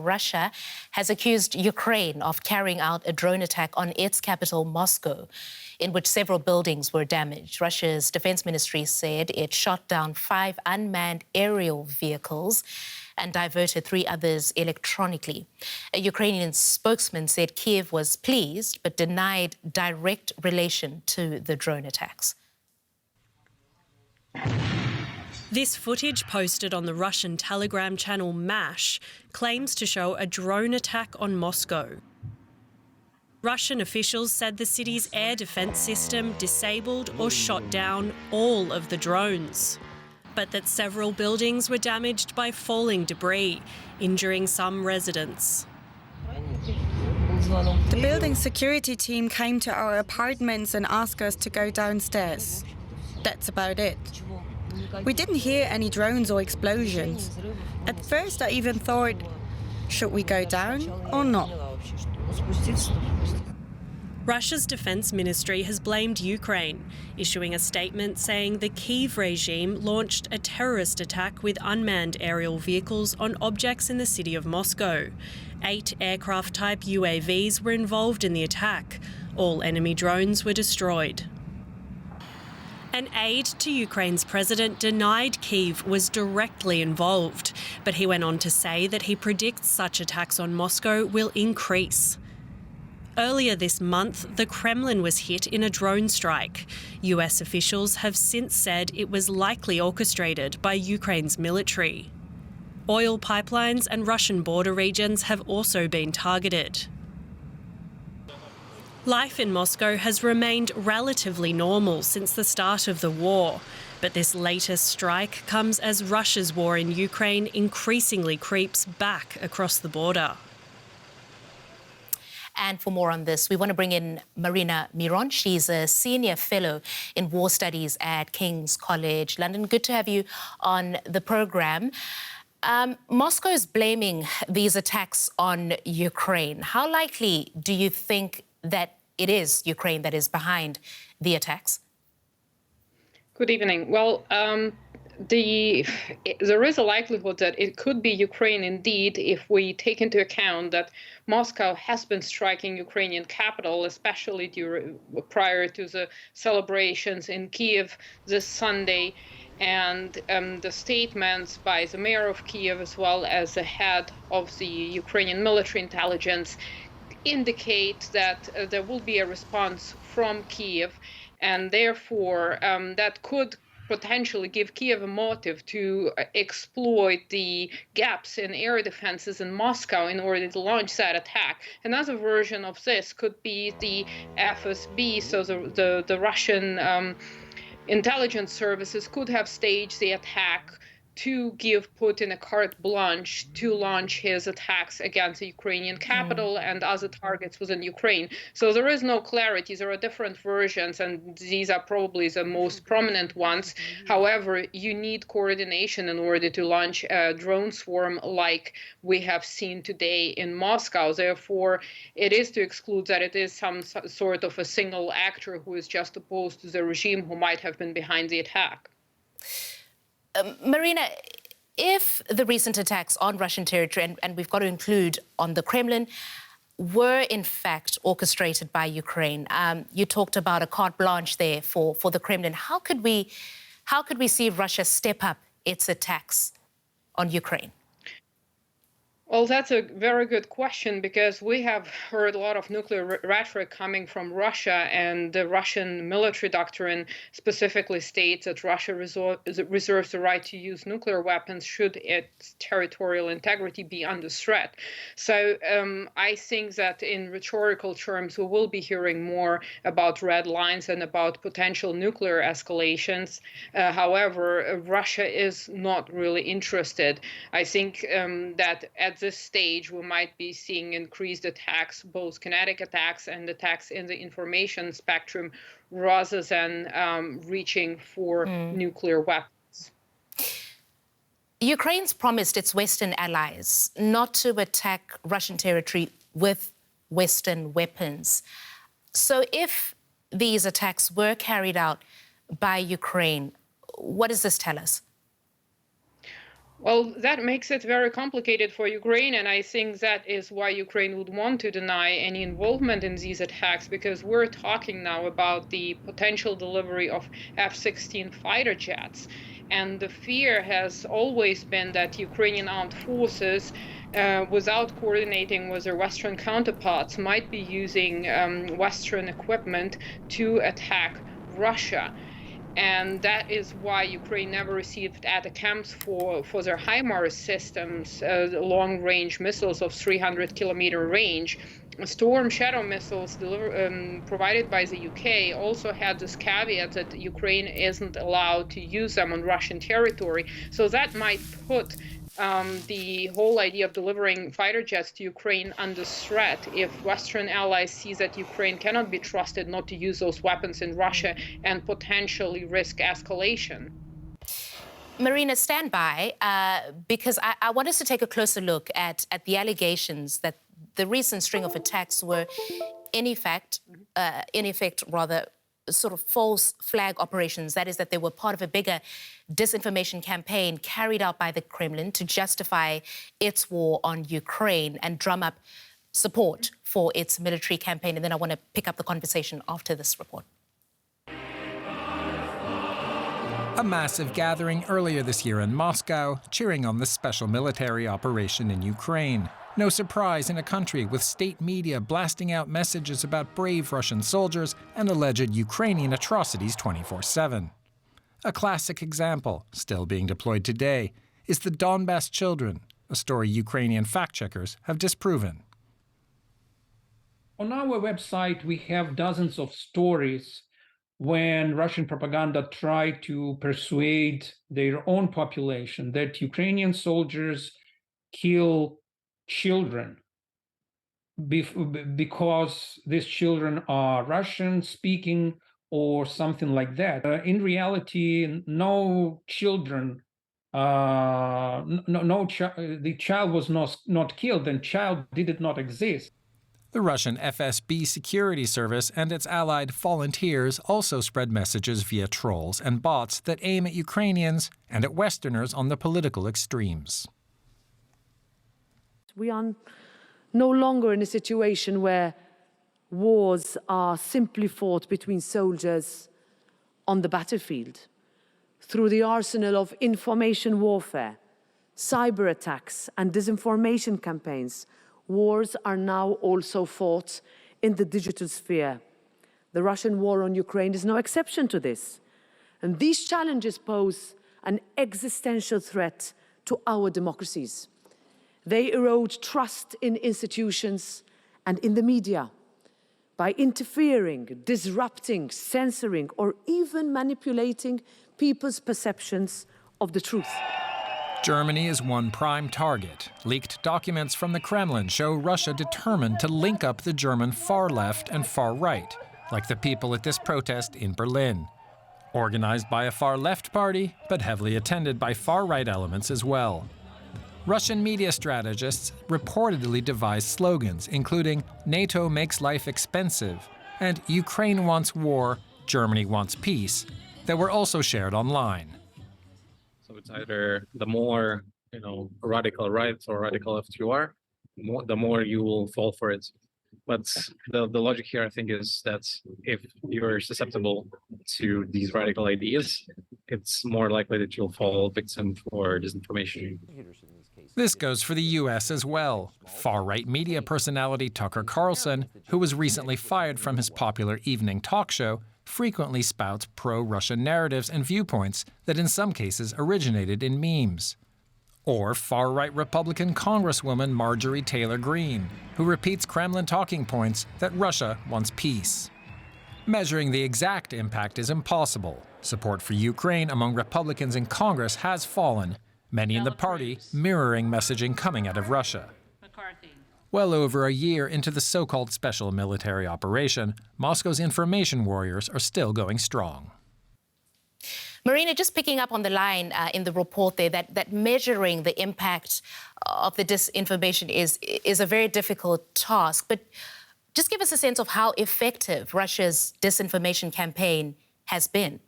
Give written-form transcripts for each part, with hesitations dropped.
Russia has accused Ukraine of carrying out a drone attack on its capital, Moscow, in which several buildings were damaged. Russia's defense ministry said it shot down 5 unmanned aerial vehicles and diverted 3 others electronically. A Ukrainian spokesman said Kyiv was pleased but denied direct relation to the drone attacks. This footage, posted on the Russian Telegram channel MASH, claims to show a drone attack on Moscow. Russian officials said the city's air defence system disabled or shot down all of the drones, but that several buildings were damaged by falling debris, injuring some residents. The building security team came to our apartments and asked us to go downstairs. That's about it. We didn't hear any drones or explosions. At first I even thought, should we go down or not? Russia's defense ministry has blamed Ukraine, issuing a statement saying the Kyiv regime launched a terrorist attack with unmanned aerial vehicles on objects in the city of Moscow. 8 aircraft-type UAVs were involved in the attack. All enemy drones were destroyed. An aide to Ukraine's president denied Kyiv was directly involved, but he went on to say that he predicts such attacks on Moscow will increase. Earlier this month, the Kremlin was hit in a drone strike. US officials have since said it was likely orchestrated by Ukraine's military. Oil pipelines and Russian border regions have also been targeted. Life in Moscow has remained relatively normal since the start of the war, but this latest strike comes as Russia's war in Ukraine increasingly creeps back across the border. And for more on this, we want to bring in Marina Miron. She's a senior fellow in war studies at King's College London. Good to have you on the programme. Moscow is blaming these attacks on Ukraine. How likely do you think that it is Ukraine that is behind the attacks? Good evening. Well, there is a likelihood that it could be Ukraine indeed, if we take into account that Moscow has been striking Ukrainian capital, especially prior to the celebrations in Kyiv this Sunday. And the statements by the mayor of Kyiv, as well as the head of the Ukrainian military intelligence, indicate that there will be a response from Kyiv, and therefore that could potentially give Kyiv a motive to exploit the gaps in air defenses in Moscow in order to launch that attack. Another version of this could be the FSB, so the Russian intelligence services could have staged the attack to give Putin a carte blanche to launch his attacks against the Ukrainian capital and other targets within Ukraine. So there is no clarity. There are different versions, and these are probably the most prominent ones. However, you need coordination in order to launch a drone swarm like we have seen today in Moscow. Therefore, it is to exclude that it is some sort of a single actor who is just opposed to the regime who might have been behind the attack. Marina, if the recent attacks on Russian territory, and we've got to include on the Kremlin, were in fact orchestrated by Ukraine, you talked about a carte blanche there for the Kremlin. How could we see Russia step up its attacks on Ukraine? Well, that's a very good question, because we have heard a lot of nuclear rhetoric coming from Russia, and the Russian military doctrine specifically states that Russia reserves the right to use nuclear weapons should its territorial integrity be under threat. So I think that in rhetorical terms, we will be hearing more about red lines and about potential nuclear escalations. However, Russia is not really interested. I think that at this stage, we might be seeing increased attacks, both kinetic attacks and attacks in the information spectrum, rather than reaching for nuclear weapons. Ukraine's promised its Western allies not to attack Russian territory with Western weapons. So if these attacks were carried out by Ukraine, what does this tell us? Well, that makes it very complicated for Ukraine, and I think that is why Ukraine would want to deny any involvement in these attacks, because we're talking now about the potential delivery of F-16 fighter jets. And the fear has always been that Ukrainian armed forces, without coordinating with their Western counterparts, might be using Western equipment to attack Russia. And that is why Ukraine never received ATACMS for their HIMARS systems, long-range missiles of 300-kilometer range. Storm Shadow missiles provided by the UK also had this caveat that Ukraine isn't allowed to use them on Russian territory. So that might put the whole idea of delivering fighter jets to Ukraine under threat if Western allies see that Ukraine cannot be trusted not to use those weapons in Russia and potentially risk escalation. Marina, stand by, because I want us to take a closer look at the allegations that the recent string of attacks were, in effect, sort of false flag operations. That is, that they were part of a bigger disinformation campaign carried out by the Kremlin to justify its war on Ukraine and drum up support for its military campaign. And then I want to pick up the conversation after this report. A massive gathering earlier this year in Moscow, cheering on the special military operation in Ukraine. No surprise in a country with state media blasting out messages about brave Russian soldiers and alleged Ukrainian atrocities 24/7. A classic example, still being deployed today, is the Donbass children, a story Ukrainian fact-checkers have disproven. On our website, we have dozens of stories when Russian propaganda tried to persuade their own population that Ukrainian soldiers kill children because these children are Russian speaking or something like that. In reality, no children, the child was not killed, and child did not exist. The Russian FSB security service and its allied volunteers also spread messages via trolls and bots that aim at Ukrainians and at Westerners on the political extremes. We are no longer in a situation where wars are simply fought between soldiers on the battlefield. Through the arsenal of information warfare, cyber attacks, and disinformation campaigns, wars are now also fought in the digital sphere. The Russian war on Ukraine is no exception to this. And these challenges pose an existential threat to our democracies. They erode trust in institutions and in the media by interfering, disrupting, censoring, or even manipulating people's perceptions of the truth. Germany is one prime target. Leaked documents from the Kremlin show Russia determined to link up the German far left and far right, like the people at this protest in Berlin. Organized by a far left party, but heavily attended by far right elements as well. Russian media strategists reportedly devised slogans, including "NATO makes life expensive" and "Ukraine wants war, Germany wants peace," that were also shared online. So it's either the more, radical right or radical left you are, the more you will fall for it. But the logic here, I think, is that if you're susceptible to these radical ideas, it's more likely that you'll fall victim for disinformation. This goes for the U.S. as well. Far-right media personality Tucker Carlson, who was recently fired from his popular evening talk show, frequently spouts pro-Russian narratives and viewpoints that in some cases originated in memes. Or far-right Republican Congresswoman Marjorie Taylor Greene, who repeats Kremlin talking points that Russia wants peace. Measuring the exact impact is impossible. Support for Ukraine among Republicans in Congress has fallen, many in the party mirroring messaging coming out of Russia. Well over a year into the so-called special military operation, Moscow's information warriors are still going strong. Marina, just picking up on the line in the report there, that measuring the impact of the disinformation is a very difficult task. But just give us a sense of how effective Russia's disinformation campaign has been.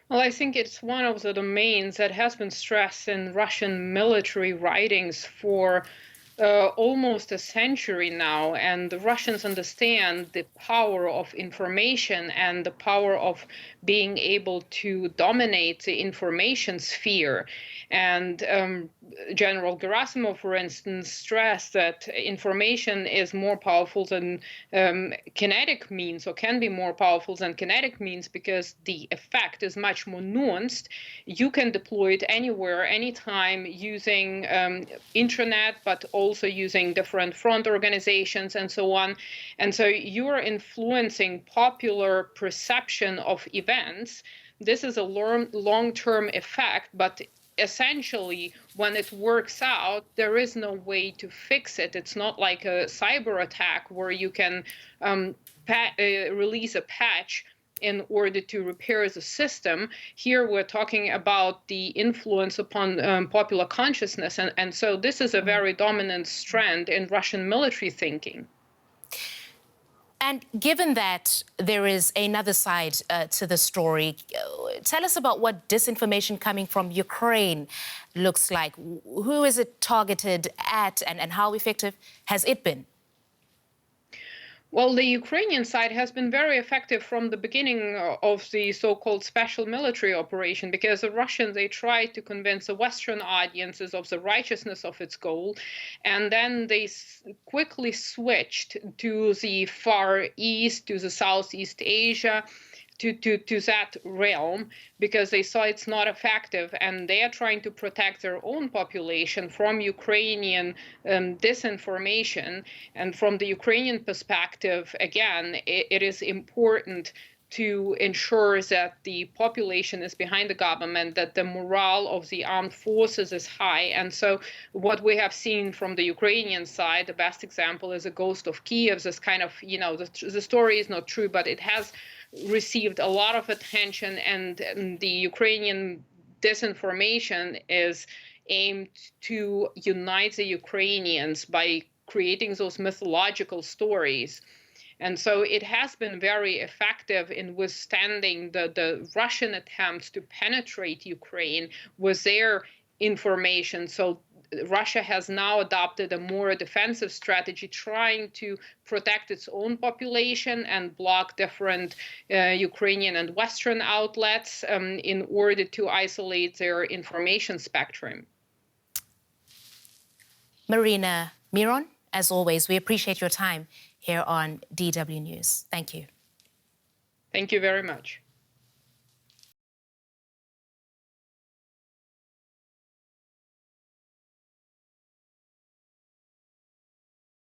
Well, I think it's one of the domains that has been stressed in Russian military writings for almost a century now, and the Russians understand the power of information and the power of being able to dominate the information sphere. And General Gerasimov, for instance, stressed that information is more powerful than kinetic means, or can be more powerful than kinetic means, because the effect is much more nuanced. You can deploy it anywhere, anytime, using intranet, but also using different front organizations and so on. And so you're influencing popular perception of events. This is a long-term effect, but essentially, when it works out, there is no way to fix it. It's not like a cyber attack where you can release a patch in order to repair the system. Here we're talking about the influence upon popular consciousness. And so this is a very dominant strand in Russian military thinking. And given that there is another side to the story, tell us about what disinformation coming from Ukraine looks like. Who is it targeted at, and how effective has it been? Well, the Ukrainian side has been very effective from the beginning of the so-called special military operation, because the Russians, they tried to convince the Western audiences of the righteousness of its goal, and then they quickly switched to the Far East, to the Southeast Asia, to that realm, because they saw it's not effective, and they are trying to protect their own population from Ukrainian disinformation. And from the Ukrainian perspective, again, it is important to ensure that the population is behind the government, that the morale of the armed forces is high. And so what we have seen from the Ukrainian side, the best example is a ghost of Kyiv, this kind of, the story is not true, but it has received a lot of attention, and the Ukrainian disinformation is aimed to unite the Ukrainians by creating those mythological stories. And so it has been very effective in withstanding the Russian attempts to penetrate Ukraine with their information. So Russia has now adopted a more defensive strategy, trying to protect its own population and block different Ukrainian and Western outlets in order to isolate their information spectrum. Marina Miron, as always, we appreciate your time here on DW News. Thank you. Thank you very much.